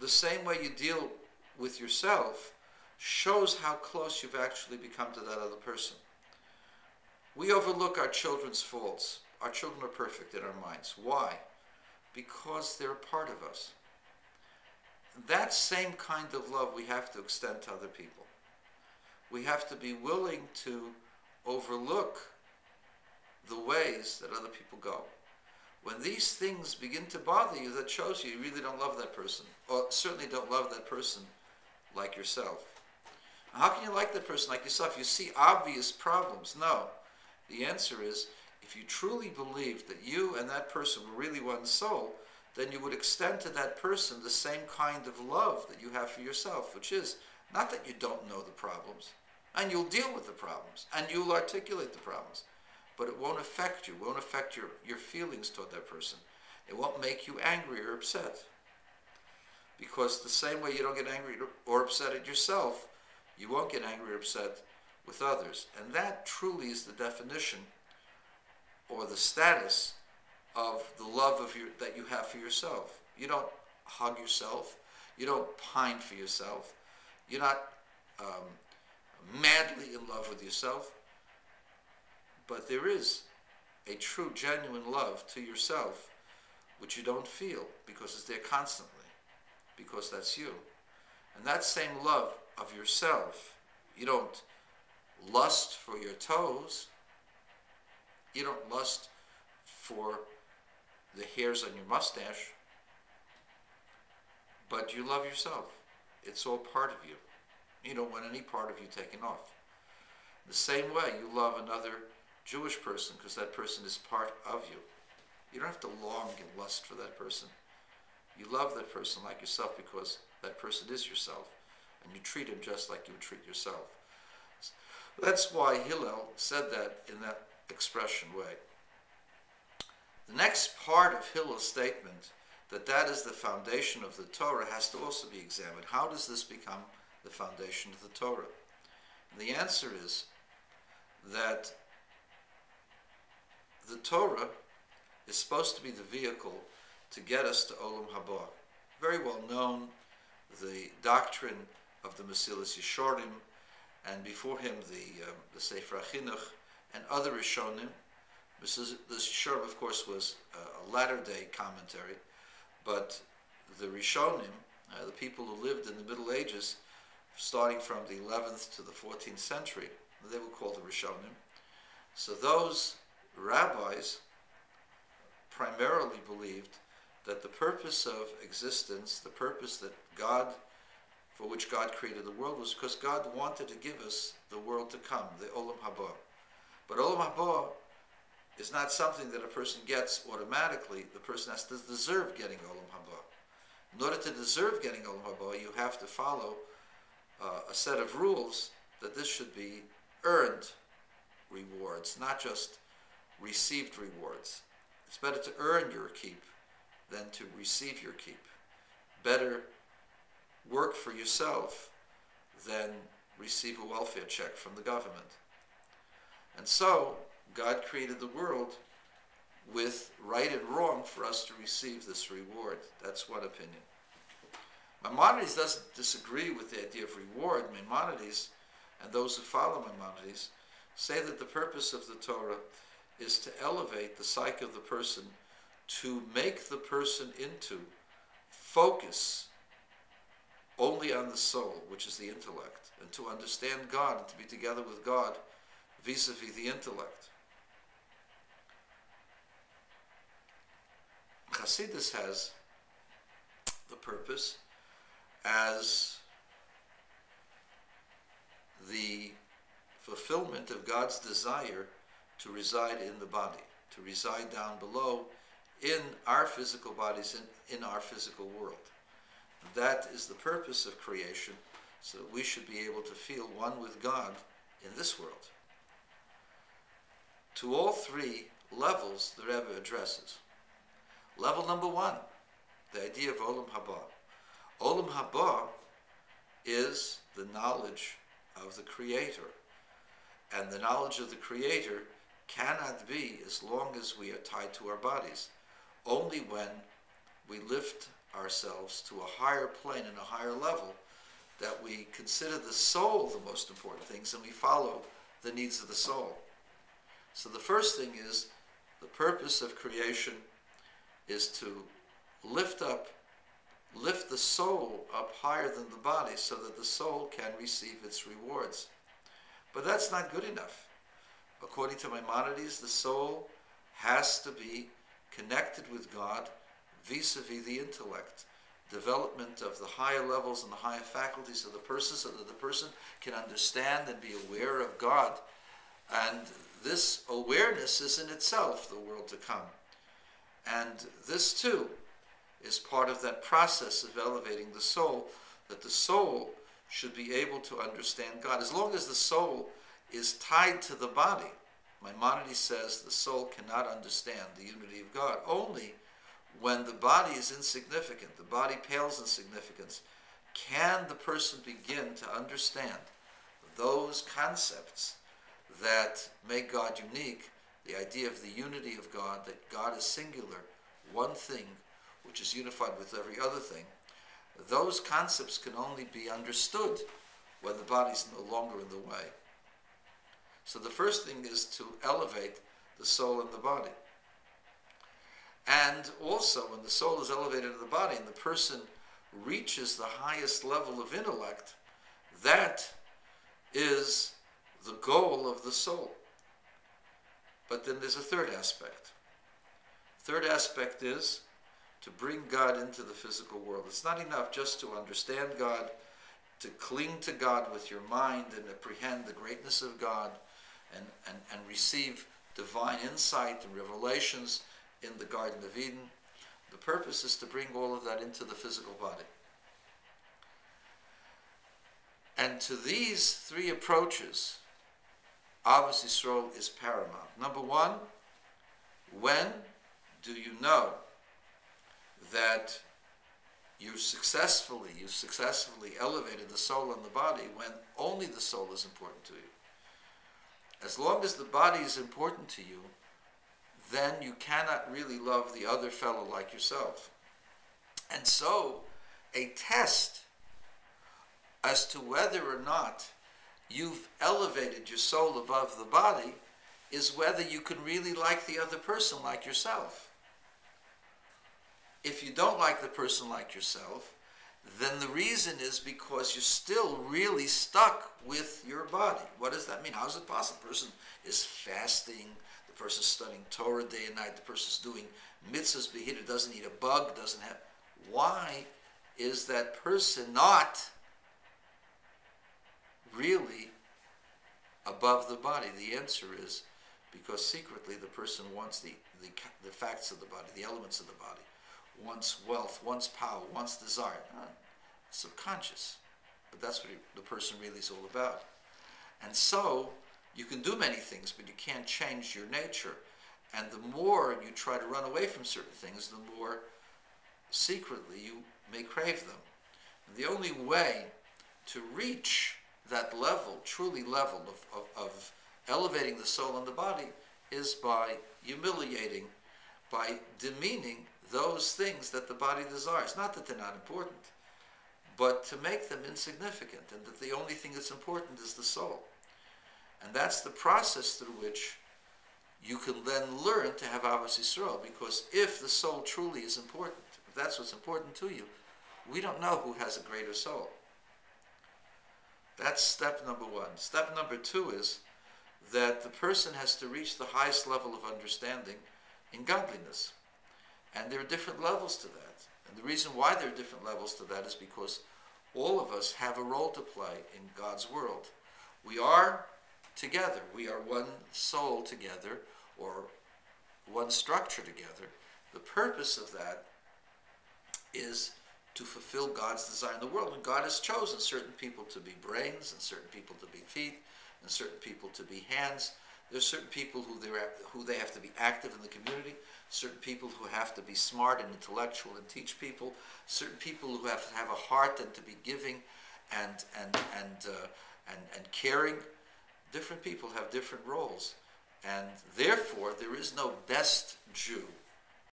the same way you deal with yourself shows how close you've actually become to that other person. We overlook our children's faults. Our children are perfect in our minds. Why? Because they're a part of us. That same kind of love we have to extend to other people. We have to be willing to overlook the ways that other people go. When these things begin to bother you, that shows you really don't love that person, or certainly don't love that person like yourself. How can you like that person like yourself? You see obvious problems. No. The answer is, if you truly believe that you and that person were really one soul, then you would extend to that person the same kind of love that you have for yourself, which is not that you don't know the problems, and you'll deal with the problems, and you'll articulate the problems, but it won't affect you, won't affect your feelings toward that person. It won't make you angry or upset. Because the same way you don't get angry or upset at yourself, you won't get angry or upset with others. And that truly is the definition or the status of the love that you have for yourself. You don't hug yourself. You don't pine for yourself. You're not madly in love with yourself. But there is a true, genuine love to yourself, which you don't feel because it's there constantly, because that's you. And that same love of yourself, you don't lust for your toes. You don't lust for the hairs on your mustache, but you love yourself. It's all part of you. You don't want any part of you taken off. The same way you love another Jewish person because that person is part of you. You don't have to long and lust for that person. You love that person like yourself because that person is yourself, and you treat him just like you would treat yourself. That's why Hillel said that in that expression way. The next part of Hillel's statement, that is the foundation of the Torah, has to also be examined. How does this become the foundation of the Torah? And the answer is that the Torah is supposed to be the vehicle to get us to Olam Haba. Very well known, the doctrine of the Mesilas Yesharim, and before him the Sefer HaChinuch and other Rishonim. The Yesharim, of course, was a latter-day commentary, but the Rishonim, the people who lived in the Middle Ages, starting from the 11th to the 14th century, they were called the Rishonim. So those rabbis primarily believed that the purpose of existence, the purpose for which God created the world, was because God wanted to give us the world to come, the Olam Haba. But Olam Haba is not something that a person gets automatically. The person has to deserve getting Olam Haba. In order to deserve getting Olam Haba, you have to follow a set of rules that this should be earned rewards, not just received rewards. It's better to earn your keep than to receive your keep. Better work for yourself than receive a welfare check from the government. And so, God created the world with right and wrong for us to receive this reward. That's one opinion. Maimonides doesn't disagree with the idea of reward. Maimonides, and those who follow Maimonides, say that the purpose of the Torah is to elevate the psyche of the person, to make the person into focus only on the soul, which is the intellect, and to understand God and to be together with God vis-a-vis the intellect. Chassidus has the purpose as the fulfillment of God's desire to reside in the body, to reside down below in our physical bodies, in our physical world. That is the purpose of creation, so that we should be able to feel one with God in this world. To all three levels the Rebbe addresses. Level number one, the idea of Olam Haba. Olam Haba is the knowledge of the Creator. And the knowledge of the Creator cannot be as long as we are tied to our bodies. Only when we lift our ourselves to a higher plane and a higher level, that we consider the soul the most important things and we follow the needs of the soul. So the first thing is, the purpose of creation is to lift the soul up higher than the body so that the soul can receive its rewards. But that's not good enough. According to Maimonides, the soul has to be connected with God vis-a-vis the intellect. Development of the higher levels and the higher faculties of the person so that the person can understand and be aware of God. And this awareness is in itself the world to come. And this too is part of that process of elevating the soul, that the soul should be able to understand God. As long as the soul is tied to the body, Maimonides says the soul cannot understand the unity of God. Only when the body is insignificant, the body pales in significance, can the person begin to understand those concepts that make God unique, the idea of the unity of God, that God is singular, one thing, which is unified with every other thing. Those concepts can only be understood when the body is no longer in the way. So the first thing is to elevate the soul and the body. And also, when the soul is elevated in the body and the person reaches the highest level of intellect, that is the goal of the soul. But then there's a third aspect. Third aspect is to bring God into the physical world. It's not enough just to understand God, to cling to God with your mind and apprehend the greatness of God and receive divine insight and revelations in the Garden of Eden. The purpose is to bring all of that into the physical body. And to these three approaches, Ahavas Yisrael is paramount. Number one, when do you know that you've successfully elevated the soul and the body? When only the soul is important to you. As long as the body is important to you, then you cannot really love the other fellow like yourself. And so, a test as to whether or not you've elevated your soul above the body is whether you can really like the other person like yourself. If you don't like the person like yourself, then the reason is because you're still really stuck with your body. What does that mean? How is it possible? The person is fasting, the person's studying Torah day and night, the person's doing mitzvahs, behita, doesn't eat a bug, doesn't have... Why is that person not really above the body? The answer is because secretly the person wants the facts of the body, the elements of the body, wants wealth, wants power, wants desire. Subconscious. But that's what the person really is all about. And so, you can do many things, but you can't change your nature. And the more you try to run away from certain things, the more secretly you may crave them. And the only way to reach that level, truly level of elevating the soul and the body, is by humiliating, by demeaning those things that the body desires. Not that they're not important, but to make them insignificant, and that the only thing that's important is the soul. And that's the process through which you can then learn to have Ahavas Yisrael, because if the soul truly is important, if that's what's important to you, we don't know who has a greater soul. That's step number one. Step number two is that the person has to reach the highest level of understanding in godliness. And there are different levels to that. And the reason why there are different levels to that is because all of us have a role to play in God's world. We are together. We are one soul together, or one structure together. The purpose of that is to fulfill God's desire in the world. And God has chosen certain people to be brains, and certain people to be feet, and certain people to be hands. There's certain people who they have to be active in the community, certain people who have to be smart and intellectual and teach people, certain people who have to have a heart and to be giving and caring. Different people have different roles, and therefore there is no best Jew